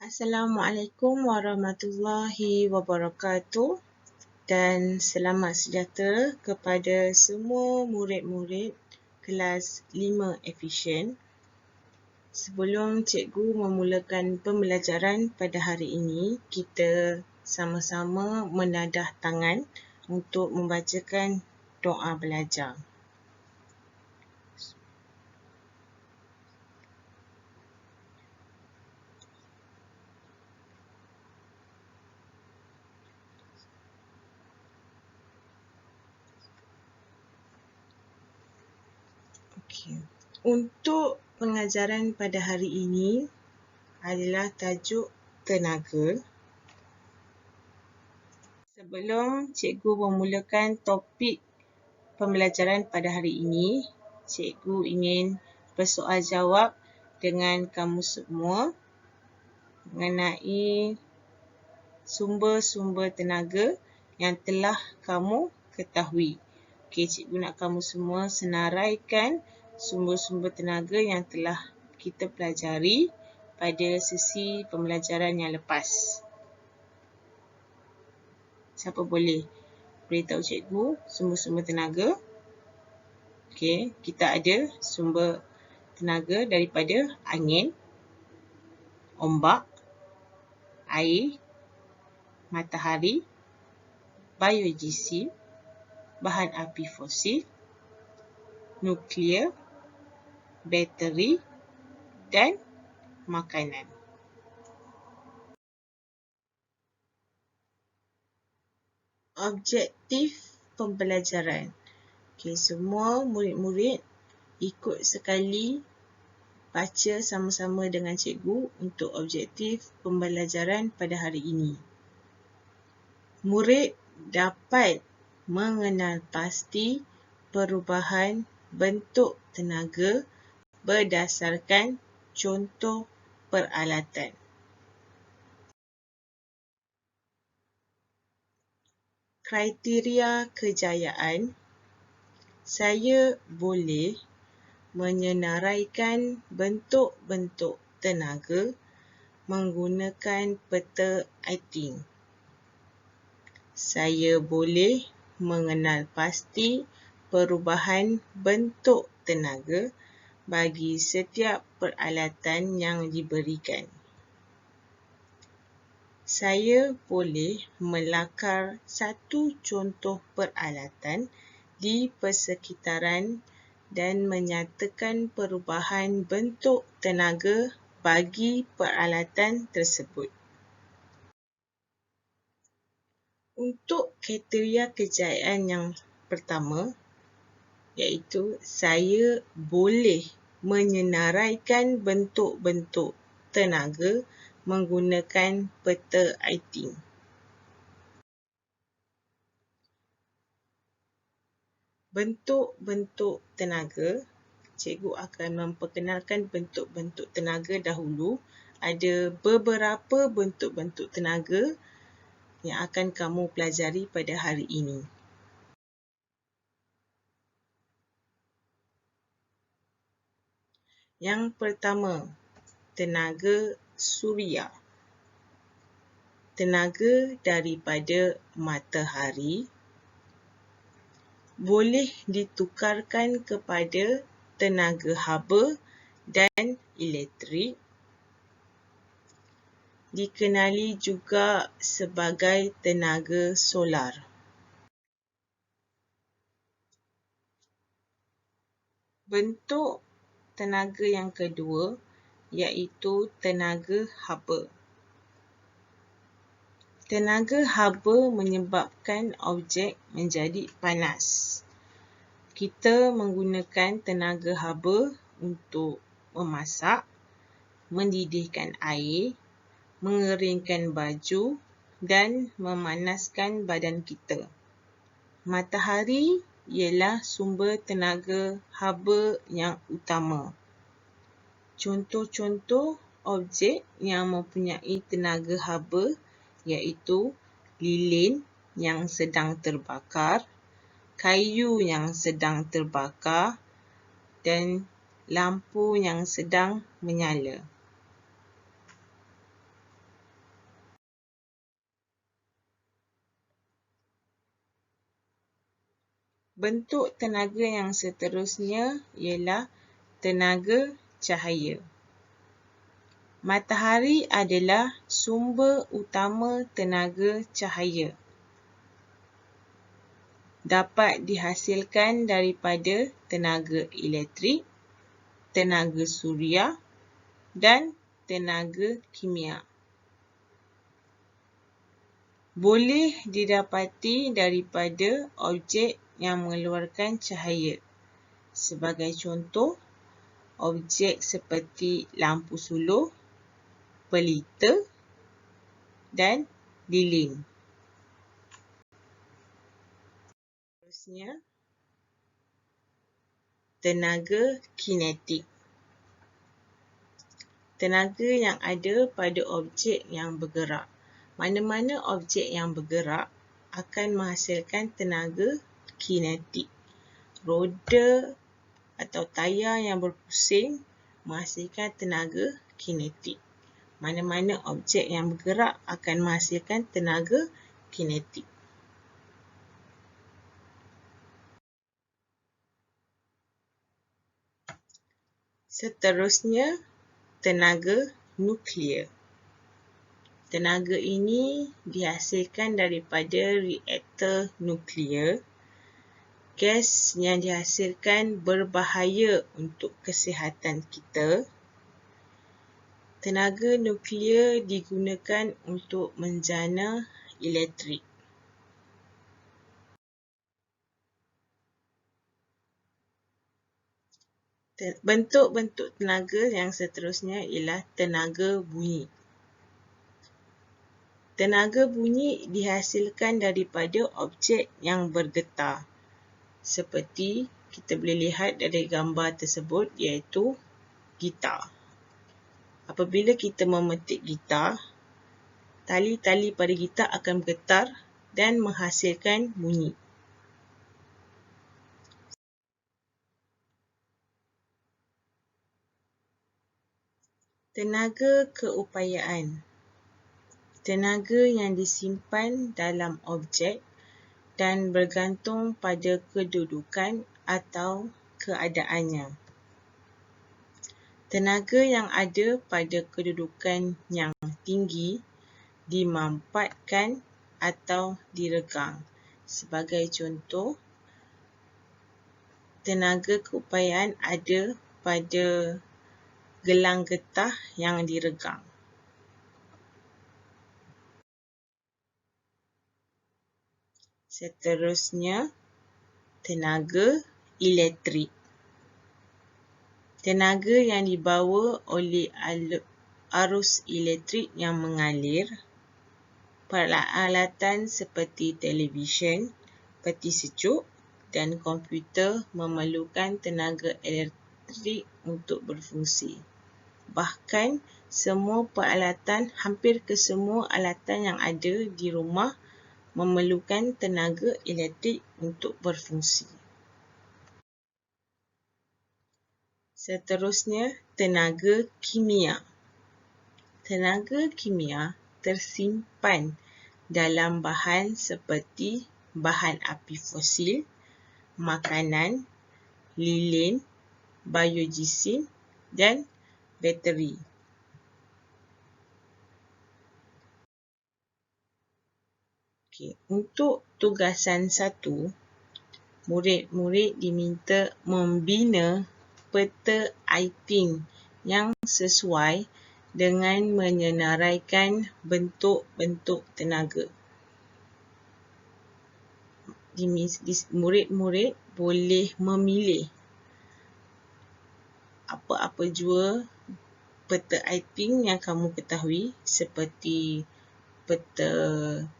Assalamualaikum warahmatullahi wabarakatuh dan selamat sejahtera kepada semua murid-murid kelas 5 Efisien. Sebelum cikgu memulakan pembelajaran pada hari ini, kita sama-sama menadah tangan untuk membacakan doa belajar. Okay. Untuk pengajaran pada hari ini adalah tajuk tenaga. Sebelum cikgu memulakan topik pembelajaran pada hari ini, cikgu ingin bersoal jawab dengan kamu semua mengenai sumber-sumber tenaga yang telah kamu ketahui. Okey, cikgu nak kamu semua senaraikan sumber-sumber tenaga yang telah kita pelajari pada sesi pembelajaran yang lepas. Siapa boleh beritahu cikgu sumber-sumber tenaga? Okey, kita ada sumber tenaga daripada angin, ombak, air, matahari, biogeosis, bahan api fosil, nuklear, bateri dan makanan. Objektif pembelajaran. Okey, semua murid-murid ikut sekali baca sama-sama dengan cikgu untuk objektif pembelajaran pada hari ini. Murid dapat mengenal pasti perubahan bentuk tenaga berdasarkan contoh peralatan. Kriteria kejayaan. Saya boleh menyenaraikan bentuk-bentuk tenaga menggunakan peta Eyting. Saya boleh mengenal pasti perubahan bentuk tenaga bagi setiap peralatan yang diberikan. Saya boleh melakar satu contoh peralatan di persekitaran dan menyatakan perubahan bentuk tenaga bagi peralatan tersebut. Untuk kriteria kejayaan yang pertama, iaitu saya boleh menyenaraikan bentuk-bentuk tenaga menggunakan peta Eyting. Bentuk-bentuk tenaga, cikgu akan memperkenalkan bentuk-bentuk tenaga dahulu. Ada beberapa bentuk-bentuk tenaga yang akan kamu pelajari pada hari ini. Yang pertama, tenaga suria. Tenaga daripada matahari boleh ditukarkan kepada tenaga haba dan elektrik. Dikenali juga sebagai tenaga solar. Bentuk tenaga yang kedua iaitu tenaga haba. Tenaga haba menyebabkan objek menjadi panas. Kita menggunakan tenaga haba untuk memasak, mendidihkan air, mengeringkan baju dan memanaskan badan kita. Matahari ialah sumber tenaga haba yang utama. Contoh-contoh objek yang mempunyai tenaga haba iaitu lilin yang sedang terbakar, kayu yang sedang terbakar dan lampu yang sedang menyala. Bentuk tenaga yang seterusnya ialah tenaga cahaya. Matahari adalah sumber utama tenaga cahaya. Dapat dihasilkan daripada tenaga elektrik, tenaga suria dan tenaga kimia. Boleh didapati daripada objek yang mengeluarkan cahaya. Sebagai contoh, objek seperti lampu suluh, pelita dan lilin. Seterusnya, tenaga kinetik. Tenaga yang ada pada objek yang bergerak. Mana-mana objek yang bergerak akan menghasilkan tenaga kinetik. Roda atau tayar yang berpusing menghasilkan tenaga kinetik. Mana-mana objek yang bergerak akan menghasilkan tenaga kinetik. Seterusnya, tenaga nuklear. Tenaga ini dihasilkan daripada reaktor nuklear. Gas yang dihasilkan berbahaya untuk kesihatan kita. Tenaga nuklear digunakan untuk menjana elektrik. Bentuk-bentuk tenaga yang seterusnya ialah tenaga bunyi. Tenaga bunyi dihasilkan daripada objek yang bergetar. Seperti kita boleh lihat dari gambar tersebut, iaitu gitar. Apabila kita memetik gitar, tali-tali pada gitar akan bergetar dan menghasilkan bunyi. Tenaga keupayaan. Tenaga yang disimpan dalam objek dan bergantung pada kedudukan atau keadaannya. Tenaga yang ada pada kedudukan yang tinggi dimanfaatkan atau diregang. Sebagai contoh, tenaga keupayaan ada pada gelang getah yang diregang. Seterusnya, tenaga elektrik. Tenaga yang dibawa oleh arus elektrik yang mengalir. Peralatan seperti televisyen, peti sejuk dan komputer memerlukan tenaga elektrik untuk berfungsi. Bahkan, hampir kesemua alatan yang ada di rumah memerlukan tenaga elektrik untuk berfungsi. Seterusnya, tenaga kimia. Tenaga kimia tersimpan dalam bahan seperti bahan api fosil, makanan, lilin, biogesin dan bateri. Untuk tugasan 1, murid-murid diminta membina peta aiting yang sesuai dengan menyenaraikan bentuk-bentuk tenaga. Murid-murid boleh memilih apa-apa jua peta aiting yang kamu ketahui, seperti peta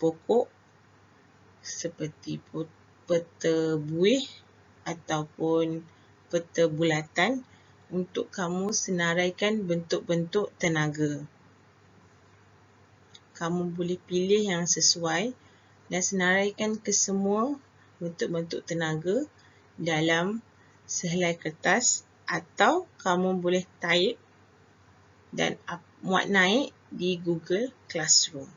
pokok, seperti peta buih ataupun peta bulatan untuk kamu senaraikan bentuk-bentuk tenaga. Kamu boleh pilih yang sesuai dan senaraikan kesemua bentuk-bentuk tenaga dalam sehelai kertas, atau kamu boleh type dan muat naik di Google Classroom.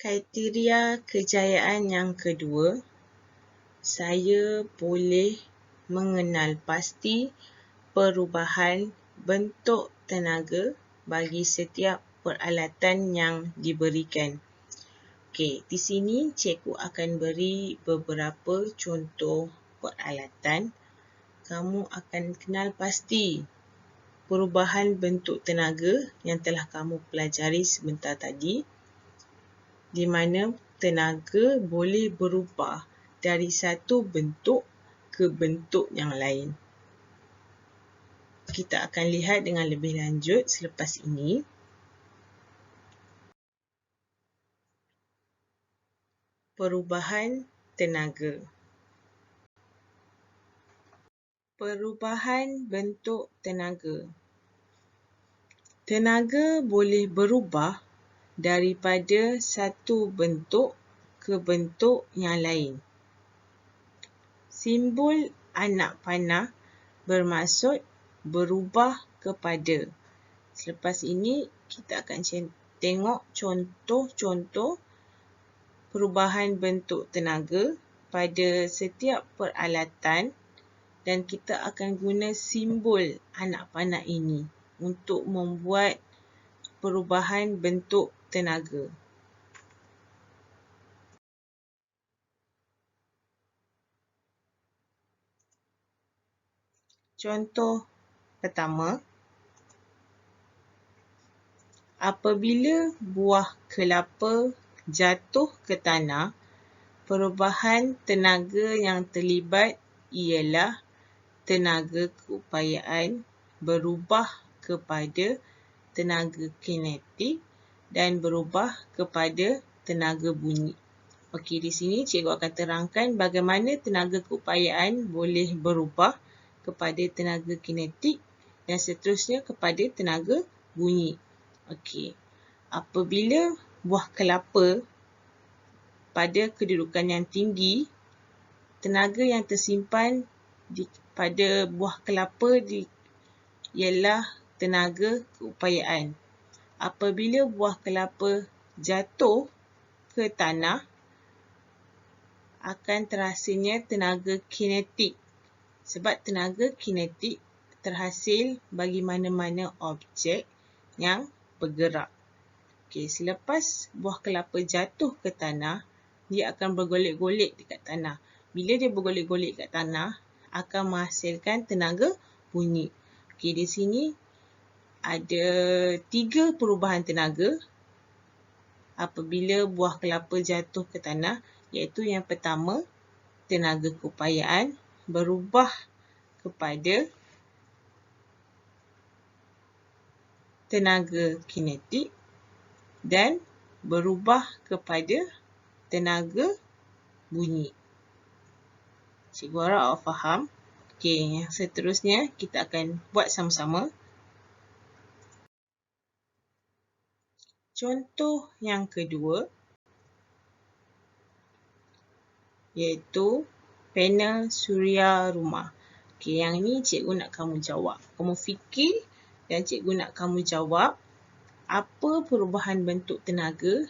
Kriteria kejayaan yang kedua, saya boleh mengenal pasti perubahan bentuk tenaga bagi setiap peralatan yang diberikan. Okey, di sini cikgu akan beri beberapa contoh peralatan. Kamu akan kenal pasti perubahan bentuk tenaga yang telah kamu pelajari sebentar tadi, di mana tenaga boleh berubah dari satu bentuk ke bentuk yang lain. Kita akan lihat dengan lebih lanjut selepas ini. Perubahan tenaga. Perubahan bentuk tenaga. Tenaga boleh berubah daripada satu bentuk ke bentuk yang lain. Simbol anak panah bermaksud berubah kepada. Selepas ini, kita akan tengok contoh-contoh perubahan bentuk tenaga pada setiap peralatan dan kita akan guna simbol anak panah ini untuk membuat perubahan bentuk tenaga. Contoh pertama, apabila buah kelapa jatuh ke tanah, perubahan tenaga yang terlibat ialah tenaga keupayaan berubah kepada tenaga kinetik dan berubah kepada tenaga bunyi. Okey, di sini cikgu akan terangkan bagaimana tenaga keupayaan boleh berubah kepada tenaga kinetik dan seterusnya kepada tenaga bunyi. Okey, apabila buah kelapa pada kedudukan yang tinggi, tenaga yang tersimpan pada buah kelapa ialah tenaga keupayaan. Apabila buah kelapa jatuh ke tanah, akan terhasilnya tenaga kinetik. Sebab tenaga kinetik terhasil bagi mana-mana objek yang bergerak. Okey, selepas buah kelapa jatuh ke tanah, dia akan bergolek-golek dekat tanah. Bila dia bergolek-golek dekat tanah, akan menghasilkan tenaga bunyi. Okey, di sini ada 3 perubahan tenaga apabila buah kelapa jatuh ke tanah, iaitu yang pertama, tenaga keupayaan berubah kepada tenaga kinetik dan berubah kepada tenaga bunyi. Cikgu harap awak faham. Okey, yang seterusnya kita akan buat sama-sama. Contoh yang kedua, iaitu panel suria rumah. Okey, yang ni cikgu nak kamu jawab. Kamu fikir dan cikgu nak kamu jawab apa perubahan bentuk tenaga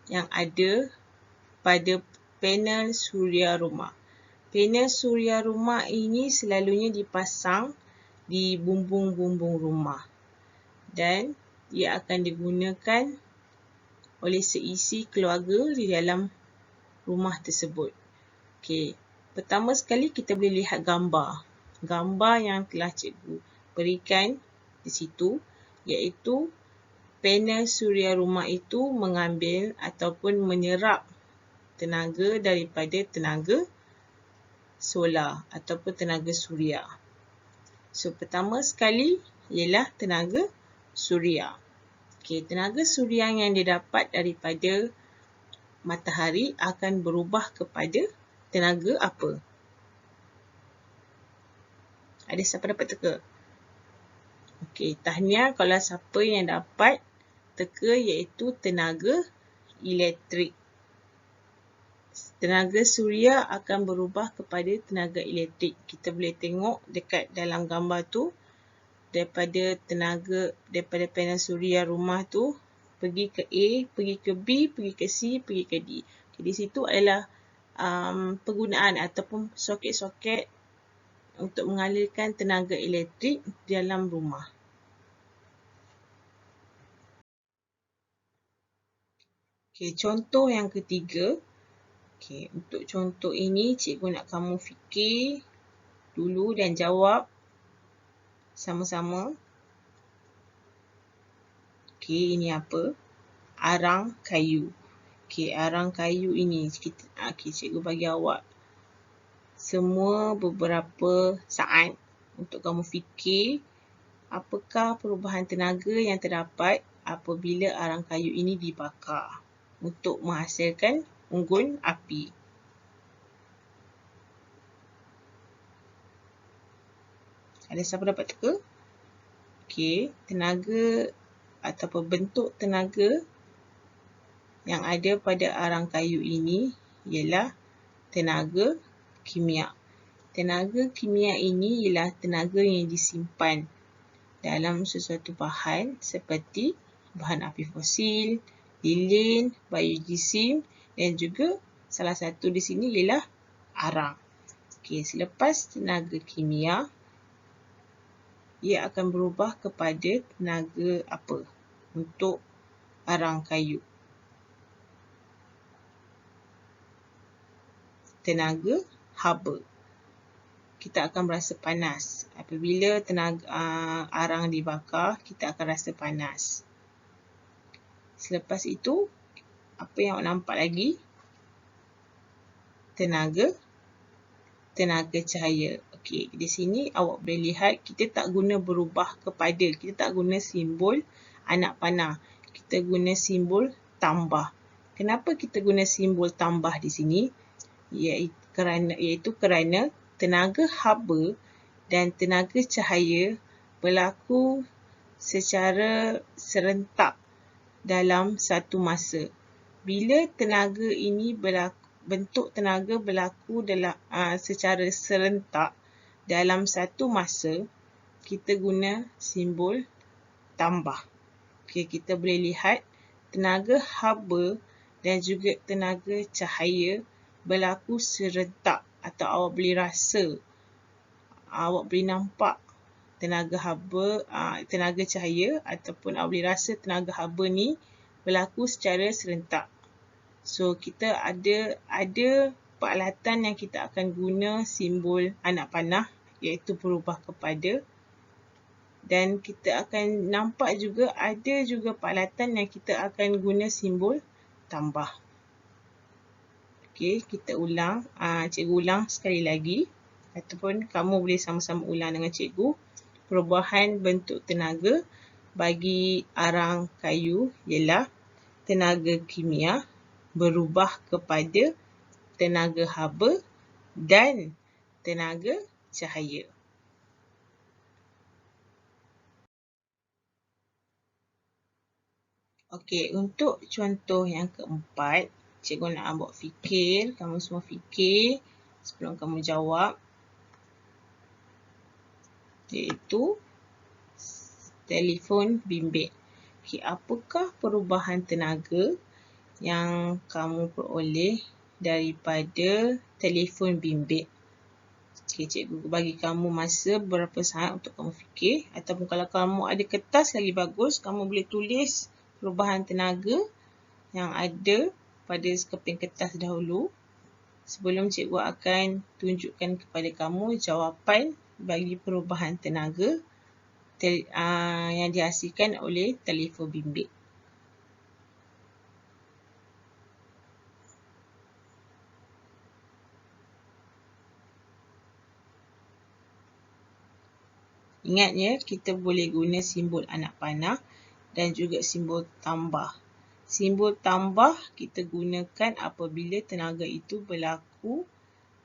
yang ada pada panel suria rumah. Panel suria rumah ini selalunya dipasang di bumbung-bumbung rumah dan ia akan digunakan oleh seisi keluarga di dalam rumah tersebut. Okey, pertama sekali kita boleh lihat gambar. Gambar yang telah cikgu berikan di situ, iaitu panel suria rumah itu mengambil ataupun menyerap tenaga daripada tenaga solar ataupun tenaga suria. So, pertama sekali ialah tenaga suria. Okey, tenaga suria yang didapat daripada matahari akan berubah kepada tenaga apa? Ada siapa dapat teka? Okey, tahniah kalau siapa yang dapat teka, iaitu tenaga elektrik. Tenaga suria akan berubah kepada tenaga elektrik. Kita boleh tengok dekat dalam gambar tu, daripada panel suria rumah tu, pergi ke A, pergi ke B, pergi ke C, pergi ke D. Jadi situ adalah penggunaan ataupun soket-soket untuk mengalirkan tenaga elektrik dalam rumah. Okey, contoh yang ketiga. Okey, untuk contoh ini cikgu nak kamu fikir dulu dan jawab sama-sama. Okey, ini apa? Arang kayu. Okey, arang kayu ini cikgu bagi awak semua beberapa saat untuk kamu fikir apakah perubahan tenaga yang terdapat apabila arang kayu ini dibakar untuk menghasilkan unggun api. Ada siapa dapat teka? Okey, tenaga ataupun bentuk tenaga yang ada pada arang kayu ini ialah tenaga kimia. Tenaga kimia ini ialah tenaga yang disimpan dalam sesuatu bahan seperti bahan api fosil, lilin, biogesim dan juga salah satu di sini ialah arang. Okey, selepas tenaga kimia, ia akan berubah kepada tenaga apa untuk arang kayu? Tenaga haba. Kita akan merasa panas. Apabila tenaga arang dibakar, kita akan rasa panas. Selepas itu, apa yang awak nampak lagi? Tenaga cahaya. Okey, di sini awak boleh lihat kita tak guna berubah kepada. Kita tak guna simbol anak panah. Kita guna simbol tambah. Kenapa kita guna simbol tambah di sini? Iaitu kerana tenaga haba dan tenaga cahaya berlaku secara serentak dalam satu masa. Bila tenaga ini bentuk tenaga berlaku dalam secara serentak dalam satu masa, kita guna simbol tambah. Okey, kita boleh lihat tenaga haba dan juga tenaga cahaya berlaku serentak atau awak boleh rasa, awak boleh nampak tenaga haba, tenaga cahaya ataupun awak boleh rasa tenaga haba ni berlaku secara serentak. So, kita ada peralatan yang kita akan guna simbol anak panah iaitu berubah kepada, dan kita akan nampak juga ada juga peralatan yang kita akan guna simbol tambah. Okey, kita ulang. Cikgu ulang sekali lagi ataupun kamu boleh sama-sama ulang dengan cikgu. Perubahan bentuk tenaga bagi arang kayu ialah tenaga kimia berubah kepada tenaga haba dan tenaga cahaya. Okey, untuk contoh yang keempat, cikgu nak awak fikir, kamu semua fikir sebelum kamu jawab, iaitu telefon bimbit. Okey, apakah perubahan tenaga yang kamu peroleh daripada telefon bimbit? Okey, cikgu bagi kamu masa beberapa saat untuk kamu fikir, ataupun kalau kamu ada kertas lagi bagus, kamu boleh tulis perubahan tenaga yang ada pada sekeping kertas dahulu sebelum cikgu akan tunjukkan kepada kamu jawapan bagi perubahan tenaga yang dihasilkan oleh telefon bimbit. Ingat ya, kita boleh guna simbol anak panah dan juga simbol tambah. Simbol tambah kita gunakan apabila tenaga itu berlaku,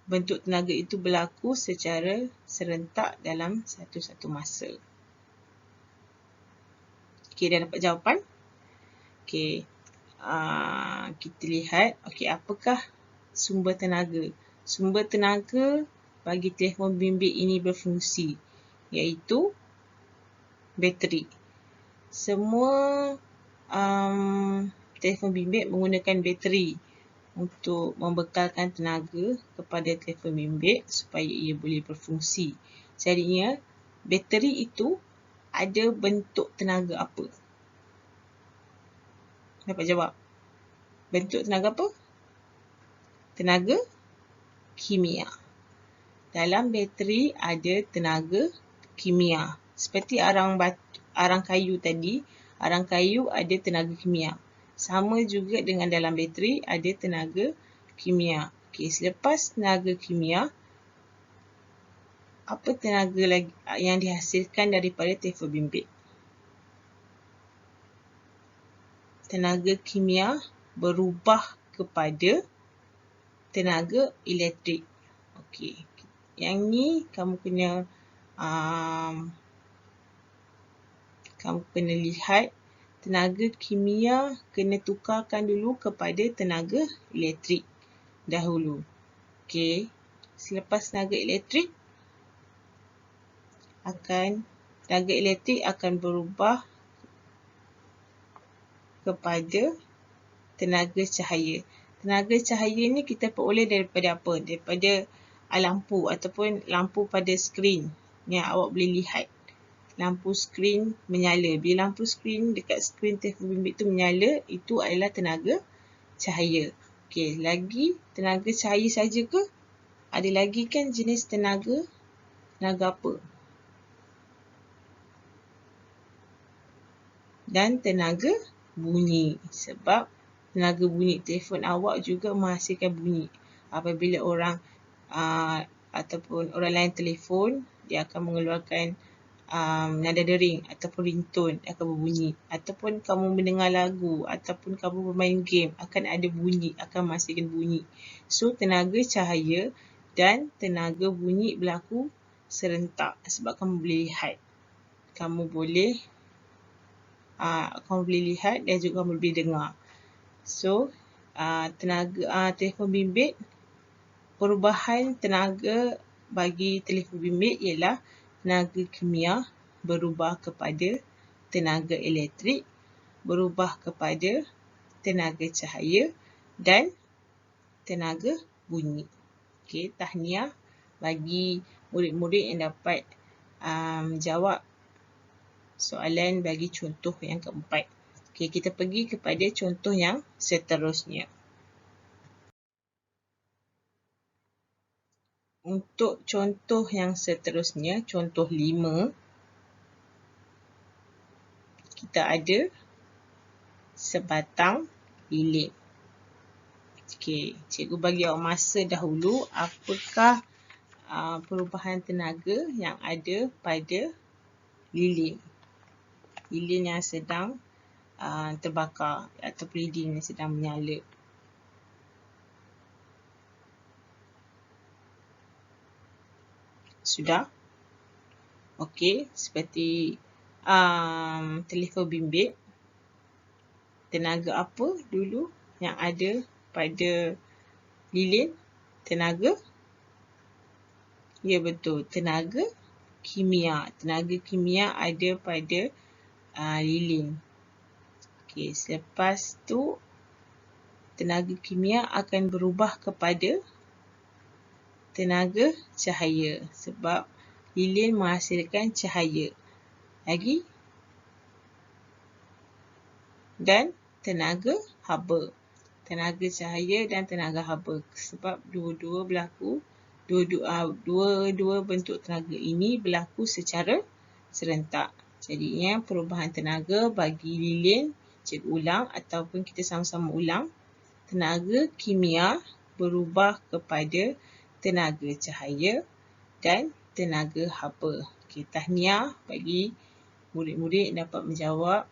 bentuk tenaga itu berlaku secara serentak dalam satu-satu masa. Okey, dah dapat jawapan? Okey, kita lihat. Okey, apakah sumber tenaga? Sumber tenaga bagi telefon bimbit ini berfungsi, iaitu bateri. Semua telefon bimbit menggunakan bateri untuk membekalkan tenaga kepada telefon bimbit supaya ia boleh berfungsi. Jadinya, bateri itu ada bentuk tenaga apa? Dapat jawab? Bentuk tenaga apa? Tenaga kimia. Dalam bateri ada tenaga kimia. Seperti arang kayu tadi, arang kayu ada tenaga kimia. Sama juga dengan dalam bateri ada tenaga kimia. Okey, selepas tenaga kimia, apa tenaga lagi yang dihasilkan daripada telefon bimbit? Tenaga kimia berubah kepada tenaga elektrik. Okey, yang ni kamu kena lihat. Tenaga kimia kena tukarkan dulu kepada tenaga elektrik dahulu. Okey, selepas tenaga elektrik akan berubah kepada tenaga cahaya. Tenaga cahaya ni kita peroleh daripada apa? Daripada lampu ataupun lampu pada skrin yang awak boleh lihat. Lampu skrin menyala. Bila lampu skrin dekat skrin telefon bimbit tu menyala, itu adalah tenaga cahaya. Okey, lagi tenaga cahaya saja ke? Ada lagi kan jenis tenaga apa? Dan tenaga bunyi. Sebab tenaga bunyi telefon awak juga menghasilkan bunyi. Apabila orang ataupun orang lain telefon, dia akan mengeluarkan nada dering ataupun ringtone akan berbunyi. Ataupun kamu mendengar lagu ataupun kamu bermain game, akan ada bunyi, akan menghasilkan bunyi. So, tenaga cahaya dan tenaga bunyi berlaku serentak sebab kamu boleh lihat. Kamu boleh lihat dan juga kamu boleh dengar. So, tenaga telefon bimbit, perubahan tenaga bagi telefon bimbit ialah tenaga kimia berubah kepada tenaga elektrik, berubah kepada tenaga cahaya dan tenaga bunyi. Okey, tahniah bagi murid-murid yang dapat jawab soalan bagi contoh yang keempat. Okey, kita pergi kepada contoh yang seterusnya. Untuk contoh yang seterusnya, contoh 5, kita ada sebatang lilin. Okey, cikgu bagi awak masa dahulu apakah perubahan tenaga yang ada pada lilin. Lilin yang sedang terbakar atau lilin yang sedang menyala. Sudah? Okey, seperti telefon bimbit, tenaga apa dulu yang ada pada lilin? Tenaga? Ya, betul. Tenaga kimia. Tenaga kimia ada pada lilin. Okey, selepas tu tenaga kimia akan berubah kepada tenaga cahaya sebab lilin menghasilkan cahaya. Lagi? Dan tenaga haba. Tenaga cahaya dan tenaga haba sebab dua-dua bentuk tenaga ini berlaku secara serentak. Jadinya perubahan tenaga bagi lilin, cikgu ulang ataupun kita sama-sama ulang. Tenaga kimia berubah kepada tenaga cahaya dan tenaga haba. Okey, tahniah bagi murid-murid yang dapat menjawab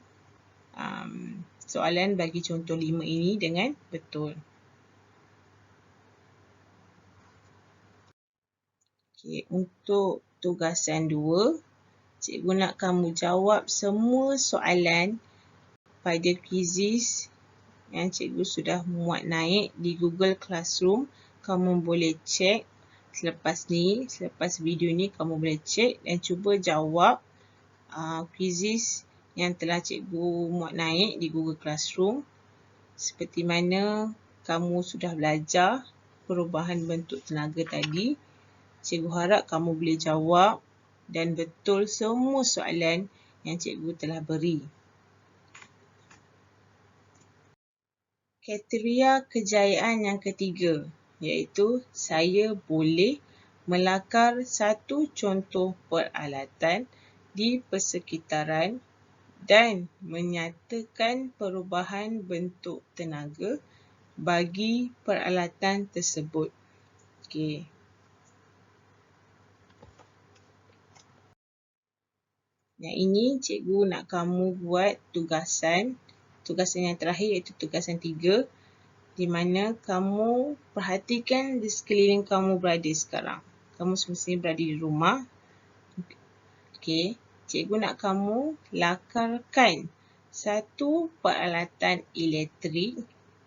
soalan bagi contoh 5 ini dengan betul. Okey, untuk tugasan 2, cikgu nak kamu jawab semua soalan pada quizis yang cikgu sudah muat naik di Google Classroom. Kamu boleh cek selepas video ni, kamu boleh cek dan cuba jawab quizis yang telah cikgu muat naik di Google Classroom. Seperti mana kamu sudah belajar perubahan bentuk tenaga tadi. Cikgu harap kamu boleh jawab dan betul semua soalan yang cikgu telah beri. Kriteria kejayaan yang ketiga, iaitu saya boleh melakar satu contoh peralatan di persekitaran dan menyatakan perubahan bentuk tenaga bagi peralatan tersebut. Okey. Yang ini cikgu nak kamu buat tugasan yang terakhir, iaitu tugasan 3, di mana kamu perhatikan di sekeliling kamu berada sekarang. Kamu semestinya berada di rumah. Okey, cikgu nak kamu lakarkan satu peralatan elektrik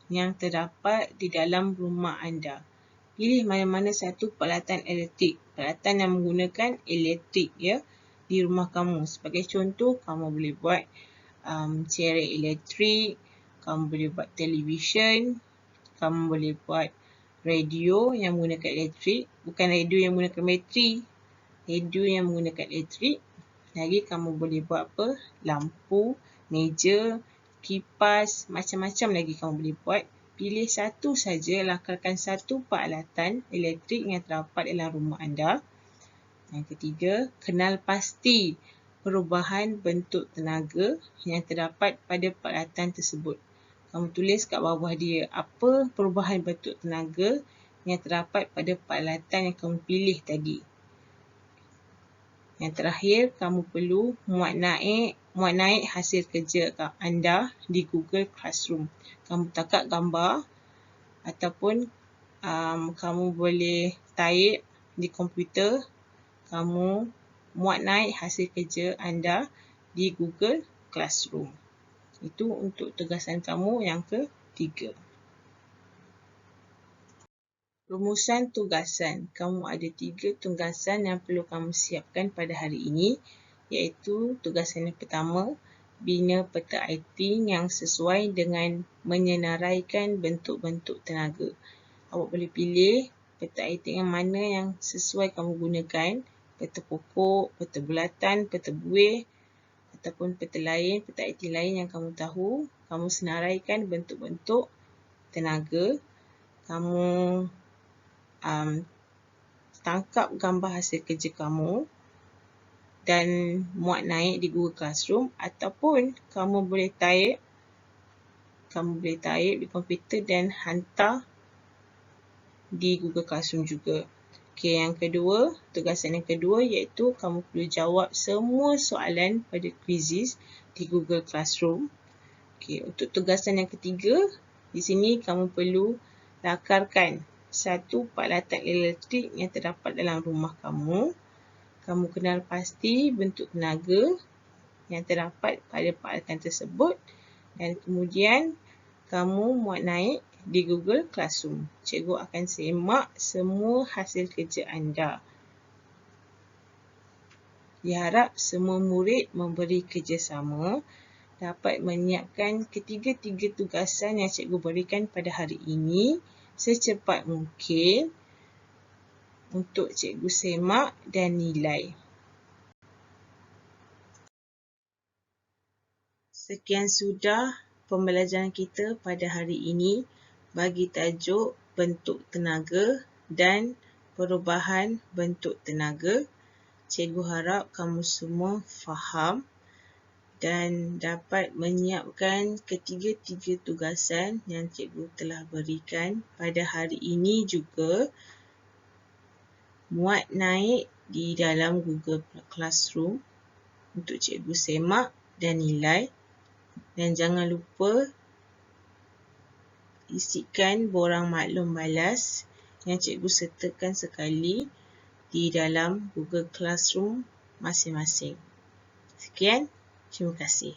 yang terdapat di dalam rumah anda. Pilih mana-mana satu peralatan elektrik, peralatan yang menggunakan elektrik ya di rumah kamu. Sebagai contoh, kamu boleh buat cereh elektrik, kamu boleh buat televisyen, kamu boleh buat radio yang menggunakan elektrik, bukan radio yang menggunakan bateri, radio yang menggunakan elektrik. Lagi kamu boleh buat apa? Lampu, meja, kipas, macam-macam lagi kamu boleh buat. Pilih satu saja, lakarkan satu peralatan elektrik yang terdapat dalam rumah anda. Yang ketiga, kenal pasti perubahan bentuk tenaga yang terdapat pada peralatan tersebut. Kamu tulis kat bawah dia apa perubahan bentuk tenaga yang terdapat pada peralatan yang kamu pilih tadi. Yang terakhir, kamu perlu muat naik hasil kerja anda di Google Classroom. Kamu takat gambar ataupun kamu boleh type di komputer. Kamu muat naik hasil kerja anda di Google Classroom. Itu untuk tugasan kamu yang ketiga. Rumusan tugasan. Kamu ada 3 tugasan yang perlu kamu siapkan pada hari ini, iaitu tugasan yang pertama, bina peta IT yang sesuai dengan menyenaraikan bentuk-bentuk tenaga. Awak boleh pilih peta IT yang mana yang sesuai kamu gunakan, peta pokok, peta bulatan, peta buih ataupun peta IT lain yang kamu tahu. Kamu senaraikan bentuk-bentuk tenaga. Kamu tangkap gambar hasil kerja kamu dan muat naik di Google Classroom, ataupun kamu boleh type di komputer dan hantar di Google Classroom juga. Okey, tugasan yang kedua iaitu kamu perlu jawab semua soalan pada quizzes di Google Classroom. Okey, untuk tugasan yang ketiga, di sini kamu perlu lakarkan satu peralatan elektrik yang terdapat dalam rumah kamu. Kamu kenal pasti bentuk tenaga yang terdapat pada peralatan tersebut dan kemudian kamu muat naik di Google Classroom. Cikgu akan semak semua hasil kerja anda. Diharap semua murid memberi kerjasama dapat menyiapkan ketiga-tiga tugasan yang cikgu berikan pada hari ini secepat mungkin untuk cikgu semak dan nilai. Sekian sudah pembelajaran kita pada hari ini bagi tajuk bentuk tenaga dan perubahan bentuk tenaga. Cikgu harap kamu semua faham dan dapat menyiapkan ketiga-tiga tugasan yang cikgu telah berikan pada hari ini juga. Muat naik di dalam Google Classroom untuk cikgu semak dan nilai. Dan jangan lupa isikan borang maklum balas yang cikgu sertakan sekali di dalam Google Classroom masing-masing. Sekian, terima kasih.